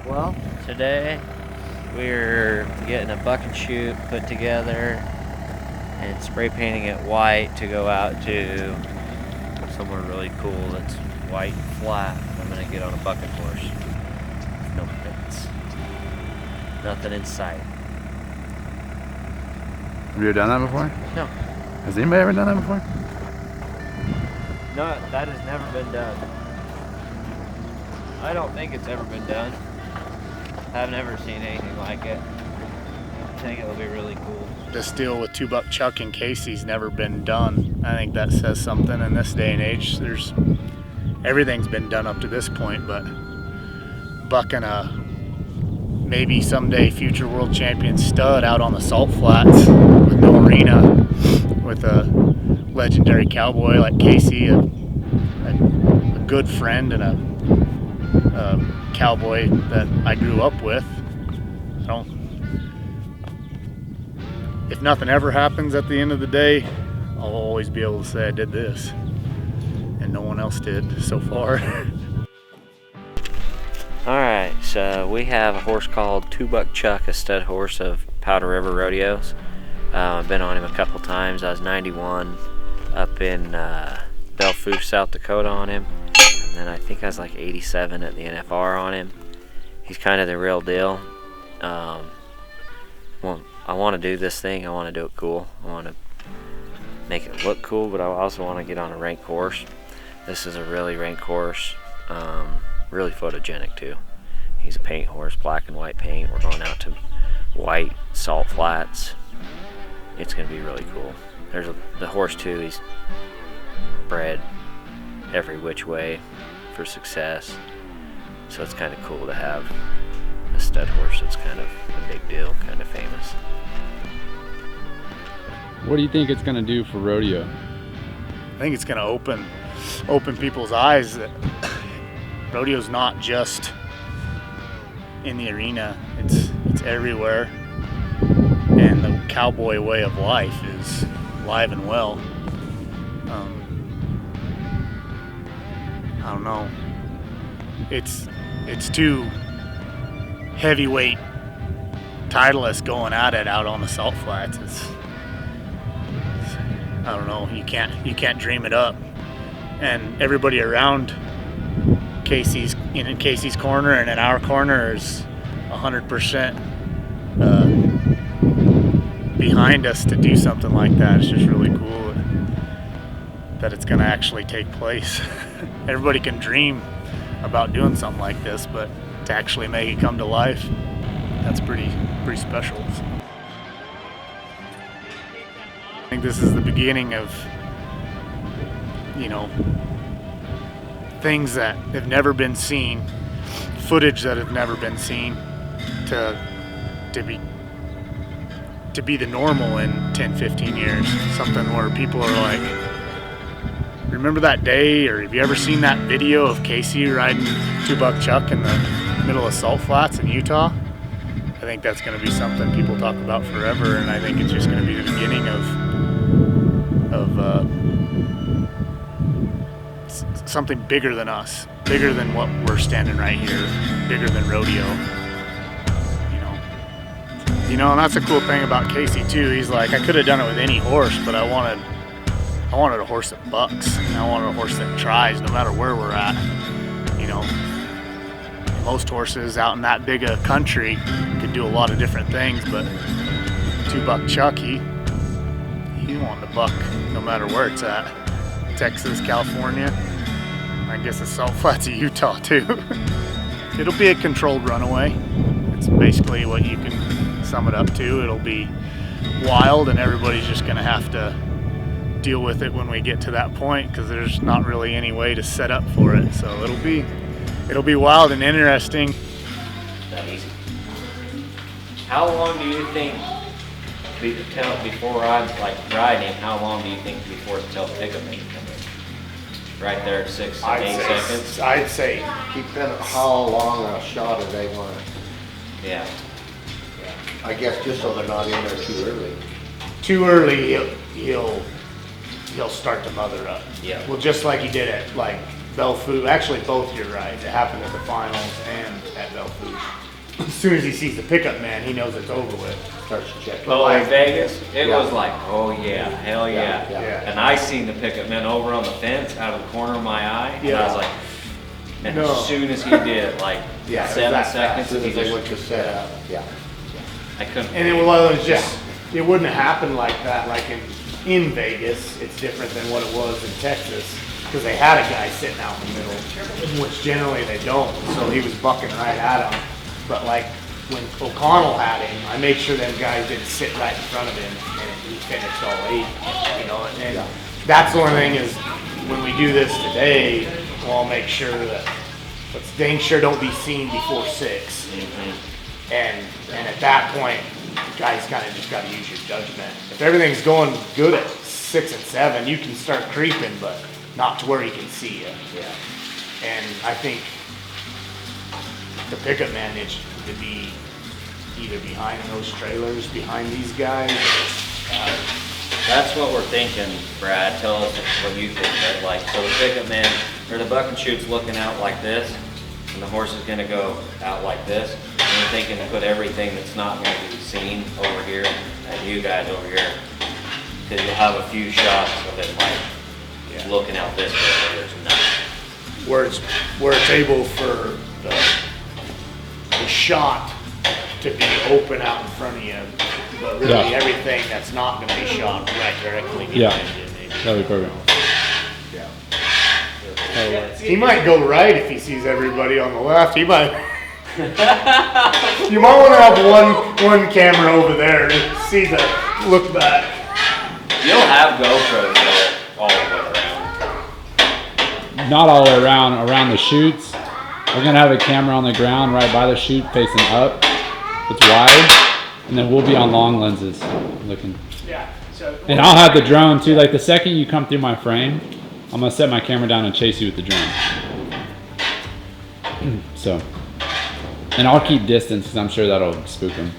Well, today we're getting a buck and shoot put together and spray painting it white to go out to somewhere really cool that's white and flat. I'm gonna get on a bucking horse. No fence. Nothing in sight. Have you ever done that before? No. Has anybody ever done that before? No, that has never been done. I don't think it's ever been done. I've never seen anything like it. I think it'll be really cool. This deal with two-buck chuck and Casey's never been done. I think that says something in this day and age. Everything's been done up to this point, but bucking a maybe someday future world champion stud out on the salt flats with no arena, with a legendary cowboy like Casey, a good friend and a cowboy that I grew up with. If nothing ever happens at the end of the day, I'll always be able to say I did this, and no one else did so far. Alright, so we have a horse called Two-Buck Chuck, a stud horse of Powder River Rodeos. I've been on him a couple times. I was 91 up in Belfouche, South Dakota on him. And then I think I was like 87 at the NFR on him. He's kind of the real deal. Well, I want to do this thing. I want to do it cool. I want to make it look cool, but I also want to get on a rank horse. This is a really rank horse. Really photogenic too. He's a paint horse, black and white paint. We're going out to white salt flats. It's going to be really cool. There's the horse too. He's bred every which way for success. So it's kind of cool to have a stud horse that's kind of a big deal, kind of famous. What do you think it's going to do for rodeo? I think it's going to open people's eyes that rodeo's not just in the arena, it's everywhere, and the cowboy way of life is alive and well. I don't know, it's two heavyweight titleists going at it out on the salt flats. I don't know, you can't dream it up. And everybody around Casey's in Casey's corner and in our corner is 100% behind us to do something like that. It's just really cool that it's going to actually take place. Everybody can dream about doing something like this, but to actually make it come to life, that's pretty special. I think this is the beginning of, things that have never been seen, footage that have never been seen, to be the normal in 10-15 years. Something where people are like, remember that day, or have you ever seen that video of Casey riding Two-Buck Chuck in the middle of salt flats in Utah? I think that's going to be something people talk about forever, and I think it's just going to be the beginning of something bigger than us, bigger than what we're standing right here, bigger than rodeo. And that's a cool thing about Casey too. He's like, I could have done it with any horse, but I wanted a horse that bucks. And I wanted a horse that tries no matter where we're at. Most horses out in that big a country could do a lot of different things, but Two-Buck Chuck, he wanted to buck no matter where it's at. Texas, California, I guess the salt flats of Utah too. It'll be a controlled runaway. It's basically what you can sum it up to. It'll be wild, and everybody's just going to have to deal with it when we get to that point, because there's not really any way to set up for it. So it'll be wild and interesting. That easy. How long do you think before I'm like riding him? How long do you think before until the pickup can come in? Right there at 6 to 8 seconds. I'd say. Depending on how long a shot they want. Yeah. I guess just so they're not in there too early. Too early, he'll start to mother up. Yeah. Well, just like he did at like Belfou, actually both you're right. It happened at the finals and at Belfou. As soon as he sees the pickup man, he knows it's over with. Starts checking. Oh, in Vegas, it Yeah. was like, oh yeah, hell yeah. Yeah. And I seen the pickup man over on the fence out of the corner of my eye, and I Yeah. was like, and No. as soon as he did, like Yeah, it was 7 that seconds, fast. As soon he as they just, went to set up, yeah. I couldn't. And it was just, it wouldn't have happened like that, like in Vegas. It's different than what it was in Texas, because they had a guy sitting out in the middle, which generally they don't, so he was bucking right at him. But like, when O'Connell had him, I made sure them guys didn't sit right in front of him, and he finished all 8, you know, and that's the only thing is, when we do this today, we'll make sure that, let's dang sure don't be seen before 6. And at that point, you guys kind of just got to use your judgment. If everything's going good at 6 and 7, you can start creeping, but not to where he can see you. Yeah. And I think the pickup man needs to be either behind those trailers, behind these guys. That's what we're thinking, Brad. Tell us what you think. Right? Like, so the pickup man, or the buck and chute's looking out like this, and the horse is gonna go out like this. And we're thinking to put everything that's not gonna be seen over here, and you guys over here. Cause you'll have a few shots of it like looking out this way where there's nothing. Where it's able for the shot to be open out in front of you, but really Yeah. everything that's not gonna be shot right directly Yeah. behind you. Maybe. That'd be perfect. He might go right if he sees everybody on the left. He might. You might want to have one camera over there to see the look back. You'll have GoPros though, all the way around. Not all the way around the chutes. We're gonna have a camera on the ground right by the chute facing up. It's wide, and then we'll be on long lenses looking. Yeah. So. And I'll have the drone too. Like the second you come through my frame, I'm gonna set my camera down and chase you with the drone. So, and I'll keep distance because I'm sure that'll spook him.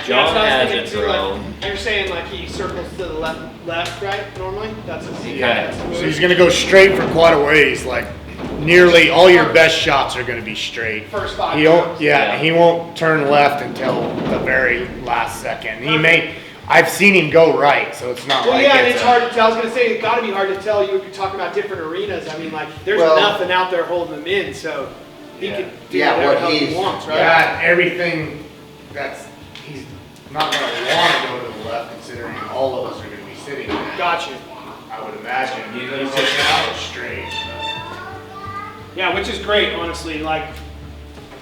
John Yeah, has so I a was thinking too, drone. like, you're saying like he circles to the left, right? Normally, that's what he Yeah. does. So he's gonna go straight for quite a ways. Like nearly all your best shots are gonna be straight. First 5 He won't, rounds. yeah, he won't turn left until the very last second. He may. I've seen him go right, so it's not Well, like yeah, and it's it's a- hard to tell. I was gonna say it's got to be hard to tell. You're talking about different arenas. I mean, like there's Well- nothing out there holding them in, so he Yeah. could do Yeah, whatever what the hell he he's- wants, right? Yeah, everything he's not gonna want to go to the left, considering all of us are gonna be sitting there. Gotcha. I would imagine. You He's gonna just gonna go straight. Yeah, which is great, honestly. Like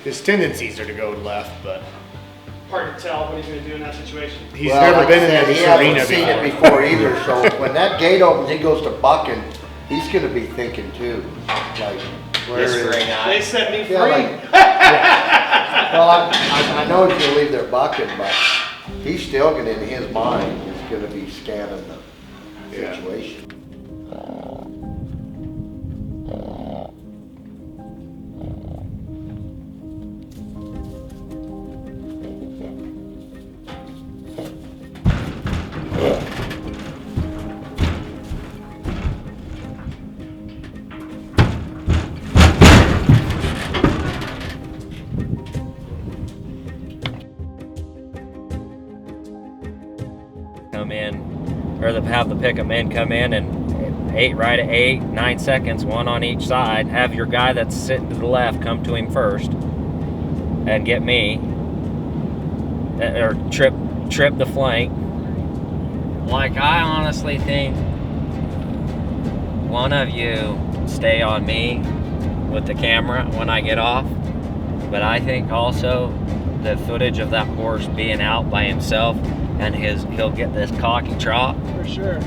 His tendencies are to go left, but hard to tell what he's gonna do in that situation. he's Well, never like been I in said, this he hasn't arena seen it before. before either, so when that gate opens, he goes to bucking, he's gonna be thinking too, like, where This is? very They nice. set me free. Yeah, like, well, I know he's gonna leave there bucking, but he's still gonna, in his mind, is gonna be scanning the Yeah. situation. Come in, or have the pickup man come in and 8 right at 8, 9 seconds, one on each side. Have your guy that's sitting to the left come to him first and get me, or trip the flank. Like, I honestly think one of you stay on me with the camera when I get off, but I think also the footage of that horse being out by himself and he'll get this cocky trot For sure.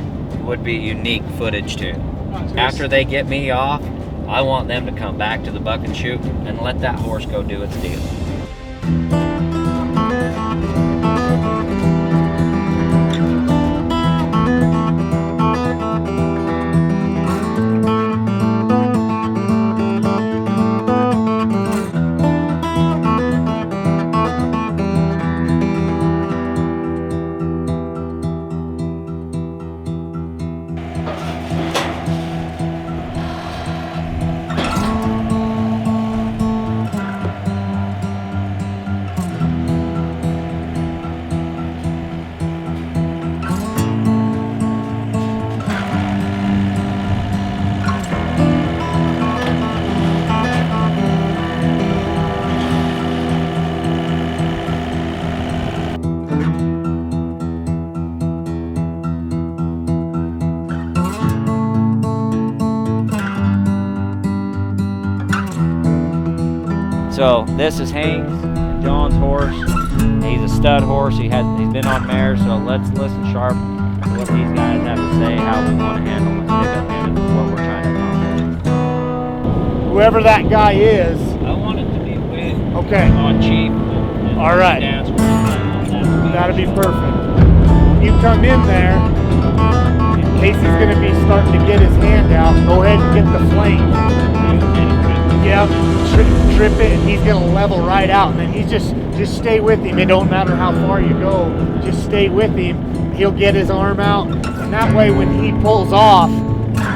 would be unique footage too. Oh, so After they get me off, I want them to come back to the buck and shoot and let that horse go do its deal. So this is Hank's and John's horse. He's a stud horse. He's been on mares. So let's listen sharp to what these guys have to say, how we want to handle this pickup and what we're trying to accomplish. Whoever that guy is. I want it to be wet. Okay. On cheap. All right. That'll be perfect. When you come in there, in case he's going to be starting to get his hand out, go ahead and get the flame. Yep, trip it, and he's going to level right out. And then he's just stay with him. It don't matter how far you go, just stay with him. He'll get his arm out, and that way when he pulls off,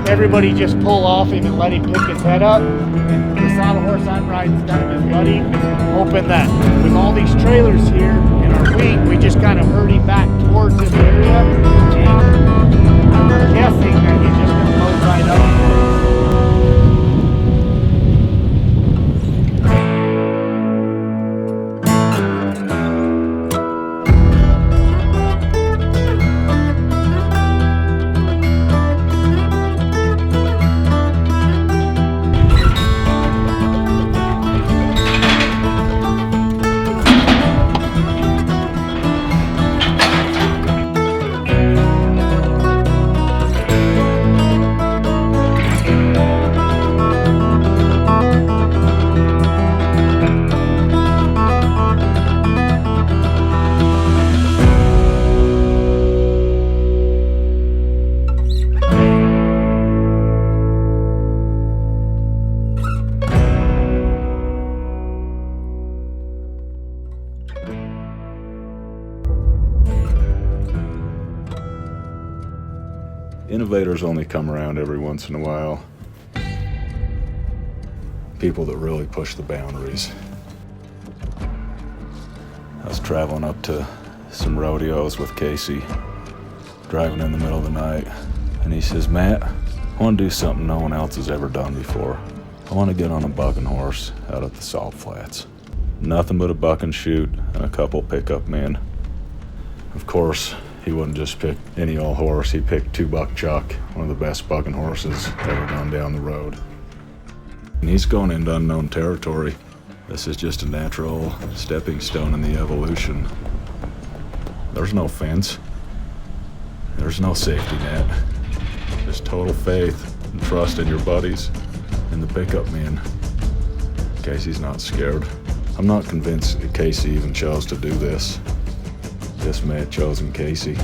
everybody just pull off him and let him pick his head up. And the saddle horse I'm riding is kind of his buddy, hoping that with all these trailers here in our wing, we just kind of herd him back towards this area. And I'm guessing that he's just going to load right up. Innovators only come around every once in a while. People that really push the boundaries. I was traveling up to some rodeos with Casey, driving in the middle of the night, and he says, "Matt, I want to do something no one else has ever done before. I want to get on a bucking horse out at the Salt Flats. Nothing but a buck and shoot and a couple pickup men." Of course, he wouldn't just pick any old horse. He picked 2-buck Chuck, one of the best bucking horses ever gone down the road. And he's going into unknown territory. This is just a natural stepping stone in the evolution. There's no fence. There's no safety net. Just total faith and trust in your buddies and the pickup men. Casey's not scared. I'm not convinced that Casey even chose to do this. This may have chosen Casey.